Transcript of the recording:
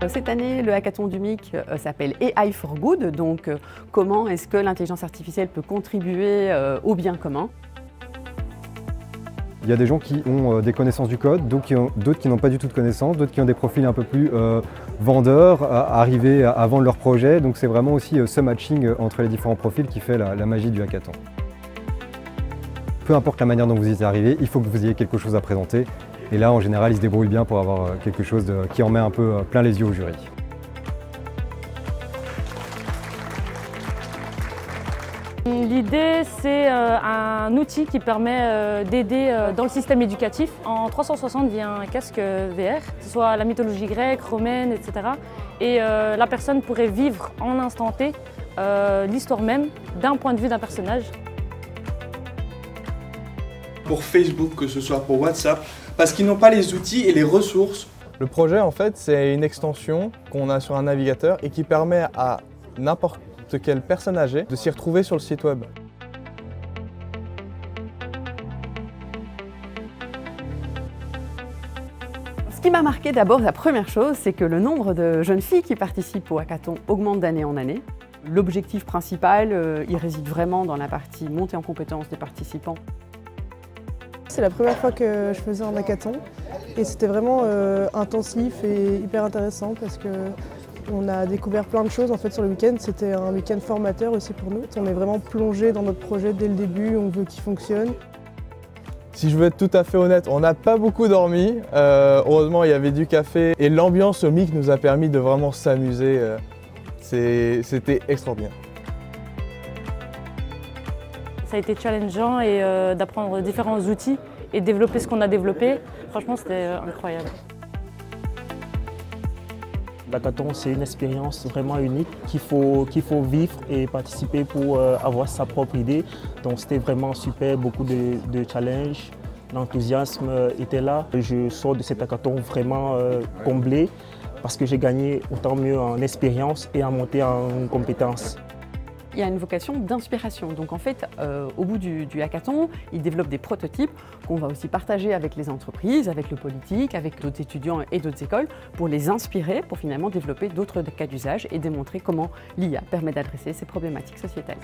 Cette année, le hackathon du MIC s'appelle AI for Good, donc comment est-ce que l'intelligence artificielle peut contribuer au bien commun. Il y a des gens qui ont des connaissances du code, d'autres qui n'ont pas du tout de connaissances, d'autres qui ont des profils un peu plus vendeurs, arrivés à vendre leur projet. Donc c'est vraiment aussi ce matching entre les différents profils qui fait la magie du hackathon. Peu importe la manière dont vous y êtes arrivé, il faut que vous ayez quelque chose à présenter. Et là, en général, ils se débrouillent bien pour avoir quelque chose qui en met un peu plein les yeux au jury. L'idée, c'est un outil qui permet d'aider dans le système éducatif. En 360 via un casque VR, que ce soit la mythologie grecque, romaine, etc. Et la personne pourrait vivre en instant T l'histoire même d'un point de vue d'un personnage. Pour Facebook, que ce soit pour WhatsApp, parce qu'ils n'ont pas les outils et les ressources. Le projet, en fait, c'est une extension qu'on a sur un navigateur et qui permet à n'importe quelle personne âgée de s'y retrouver sur le site web. Ce qui m'a marqué d'abord, la première chose, c'est que le nombre de jeunes filles qui participent au hackathon augmente d'année en année. L'objectif principal, il réside vraiment dans la partie montée en compétences des participants. C'est la première fois que je faisais un hackathon et c'était vraiment intensif et hyper intéressant parce qu'on a découvert plein de choses en fait sur le week-end. C'était un week-end formateur aussi pour nous. On est vraiment plongé dans notre projet dès le début, on veut qu'il fonctionne. Si je veux être tout à fait honnête, on n'a pas beaucoup dormi. Heureusement, il y avait du café et l'ambiance au MIC nous a permis de vraiment s'amuser. C'était extraordinaire. Ça a été challengeant et d'apprendre différents outils et développer ce qu'on a développé. Franchement, c'était incroyable. L'hackathon, c'est une expérience vraiment unique qu'il faut vivre et participer pour avoir sa propre idée. Donc c'était vraiment super, beaucoup de challenges, l'enthousiasme était là. Je sors de cet hackathon vraiment comblé parce que j'ai gagné autant mieux en expérience et en montée en compétences. Il y a une vocation d'inspiration. Donc en fait, au bout du hackathon, ils développent des prototypes qu'on va aussi partager avec les entreprises, avec le politique, avec d'autres étudiants et d'autres écoles pour les inspirer, pour finalement développer d'autres cas d'usage et démontrer comment l'IA permet d'adresser ces problématiques sociétales.